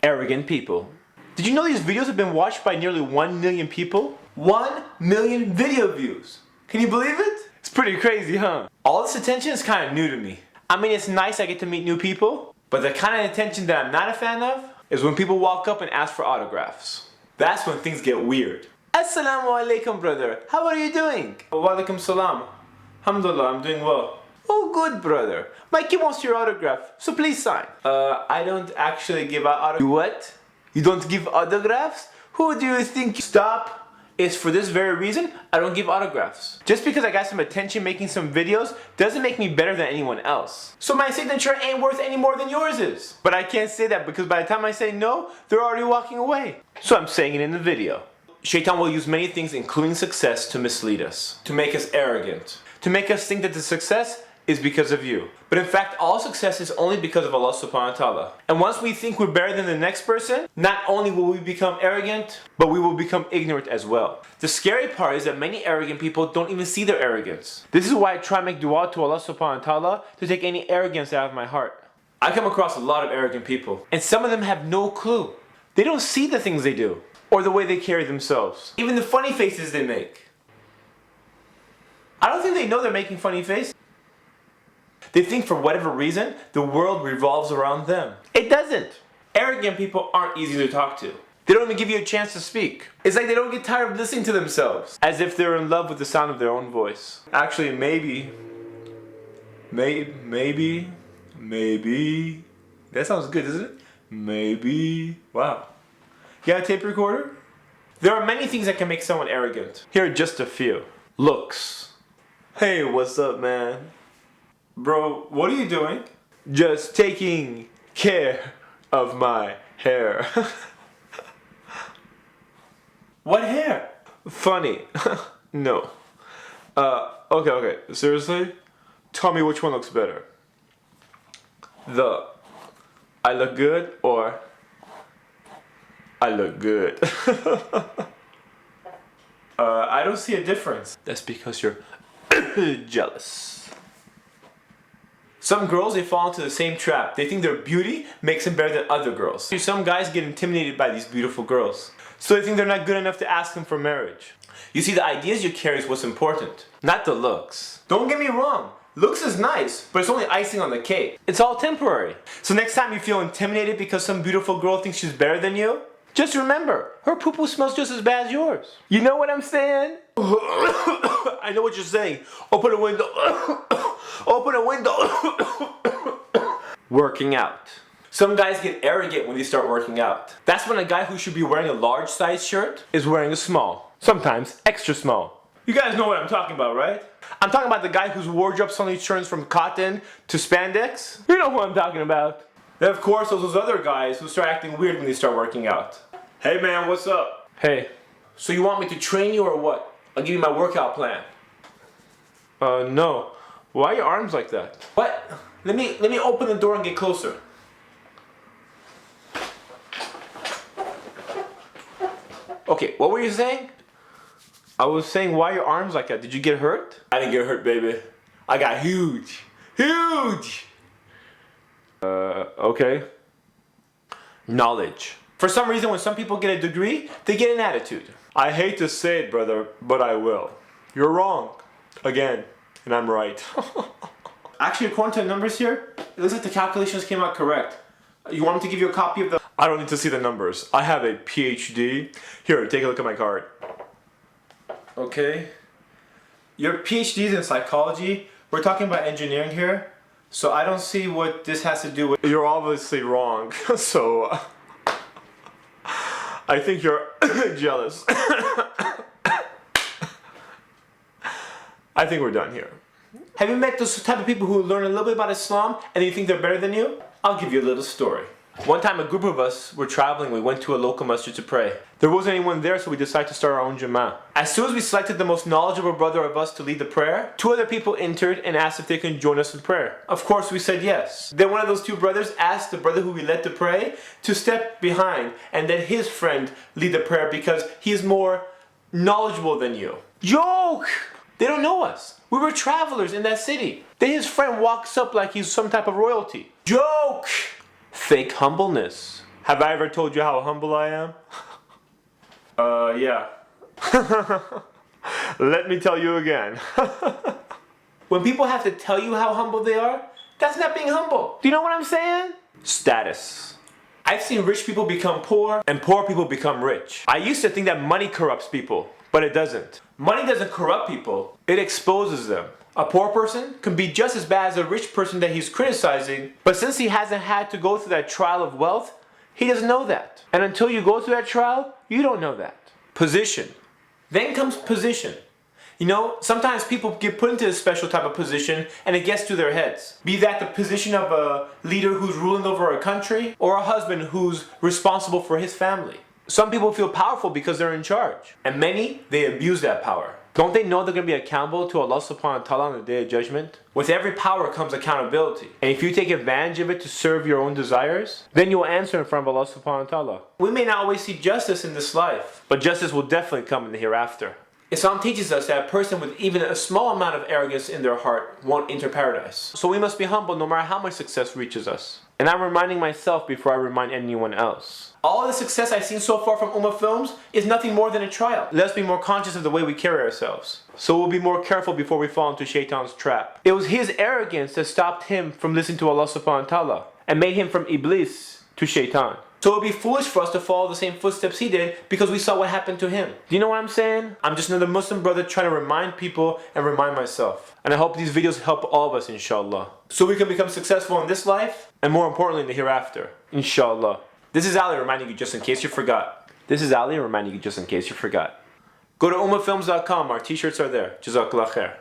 Arrogant people. Did you know these videos have been watched by nearly 1 million people? 1 million video views. Can you believe it? It's pretty crazy, huh? All this attention is kind of new to me. I mean, it's nice I get to meet new people, but the kind of attention that I'm not a fan of is when people walk up and ask for autographs. That's when things get weird. Assalamu alaikum, brother. How are you doing? Wa alaikum salam. Alhamdulillah, I'm doing well. Oh, good, brother. My kid wants your autograph, so please sign. I don't actually give out autographs. What? You don't give autographs? Who do you think you stop? It's for this very reason I don't give autographs. Just because I got some attention making some videos doesn't make me better than anyone else. So my signature ain't worth any more than yours is. But I can't say that because by the time I say no, they're already walking away. So I'm saying it in the video. Shaitan will use many things, including success, to mislead us, to make us arrogant, to make us think that the success is because of you. But in fact, all success is only because of Allah subhanahu wa ta'ala. And once we think we're better than the next person, not only will we become arrogant, but we will become ignorant as well. The scary part is that many arrogant people don't even see their arrogance. This is why I try to make dua to Allah subhanahu wa ta'ala to take any arrogance out of my heart. I come across a lot of arrogant people, and some of them have no clue. They don't see the things they do, or the way they carry themselves. Even the funny faces they make. I don't think they know they're making funny faces. They think for whatever reason, the world revolves around them. It doesn't. Arrogant people aren't easy to talk to. They don't even give you a chance to speak. It's like they don't get tired of listening to themselves. As if they're in love with the sound of their own voice. Actually, maybe. That sounds good, doesn't it? Maybe. Wow. You got a tape recorder? There are many things that can make someone arrogant. Here are just a few. Looks. Hey, what's up, man? Bro, what are you doing? Just taking care of my hair. What hair? Funny. No. Okay. Seriously? Tell me which one looks better. I look good or I look good? I don't see a difference. That's because you're jealous. Some girls, they fall into the same trap. They think their beauty makes them better than other girls. Some guys get intimidated by these beautiful girls. So they think they're not good enough to ask them for marriage. You see, the ideas you carry is what's important, not the looks. Don't get me wrong. Looks is nice, but it's only icing on the cake. It's all temporary. So next time you feel intimidated because some beautiful girl thinks she's better than you, just remember, her poo-poo smells just as bad as yours. You know what I'm saying? I know what you're saying. Open a window. Open a window. Working out. Some guys get arrogant when they start working out. That's when a guy who should be wearing a large size shirt is wearing a small. Sometimes extra small. You guys know what I'm talking about, right? I'm talking about the guy whose wardrobe suddenly turns from cotton to spandex. You know who I'm talking about. Then of course those other guys who start acting weird when they start working out. Hey man, what's up? Hey. So you want me to train you or what? I'll give you my workout plan. No. Why are your arms like that? What? Let me open the door and get closer. Okay, what were you saying? I was saying, why are your arms like that? Did you get hurt? I didn't get hurt, baby. I got huge. Huge! Okay. Knowledge. For some reason, when some people get a degree, they get an attitude. I hate to say it, brother, but I will. You're wrong. Again. And I'm right. Actually, according to the numbers here, it looks like the calculations came out correct. You want me to give you a copy of the... I don't need to see the numbers. I have a PhD. Here, take a look at my card. Okay. Your PhD is in psychology. We're talking about engineering here. So I don't see what this has to do with... You're obviously wrong. So... I think you're jealous. I think we're done here. Have you met those type of people who learn a little bit about Islam and you think they're better than you? I'll give you a little story. One time a group of us were traveling. We went to a local masjid to pray. There wasn't anyone there, so we decided to start our own jama'ah. As soon as we selected the most knowledgeable brother of us to lead the prayer, 2 other people entered and asked if they can join us in prayer. Of course we said yes. Then one of those 2 brothers asked the brother who we led to pray to step behind and let his friend lead the prayer because he is more knowledgeable than you. Joke! They don't know us. We were travelers in that city. Then his friend walks up like he's some type of royalty. Joke! Fake humbleness. Have I ever told you how humble I am? Yeah. Let me tell you again. When people have to tell you how humble they are, that's not being humble. Do you know what I'm saying? Status. I've seen rich people become poor and poor people become rich. I used to think that money corrupts people, but it doesn't. Money doesn't corrupt people, it exposes them. A poor person can be just as bad as a rich person that he's criticizing, but since he hasn't had to go through that trial of wealth, he doesn't know that. And until you go through that trial, you don't know that. Position. Then comes position. You know, sometimes people get put into a special type of position and it gets to their heads. Be that the position of a leader who's ruling over a country or a husband who's responsible for his family. Some people feel powerful because they're in charge. And many, they abuse that power. Don't they know they're going to be accountable to Allah subhanahu wa ta'ala on the day of judgment? With every power comes accountability. And if you take advantage of it to serve your own desires, then you'll answer in front of Allah subhanahu wa ta'ala. We may not always see justice in this life, but justice will definitely come in the hereafter. Islam teaches us that a person with even a small amount of arrogance in their heart won't enter paradise. So we must be humble no matter how much success reaches us. And I'm reminding myself before I remind anyone else. All the success I've seen so far from Ummah Films is nothing more than a trial. Let's be more conscious of the way we carry ourselves. So we'll be more careful before we fall into Shaitan's trap. It was his arrogance that stopped him from listening to Allah subhanahu wa ta'ala and made him from Iblis to Shaitan. So it would be foolish for us to follow the same footsteps he did because we saw what happened to him. Do you know what I'm saying? I'm just another Muslim brother trying to remind people and remind myself. And I hope these videos help all of us, inshallah. So we can become successful in this life and more importantly in the hereafter, inshallah. This is Ali reminding you just in case you forgot. Go to ummahfilms.com, our t-shirts are there. Jazakallah khair.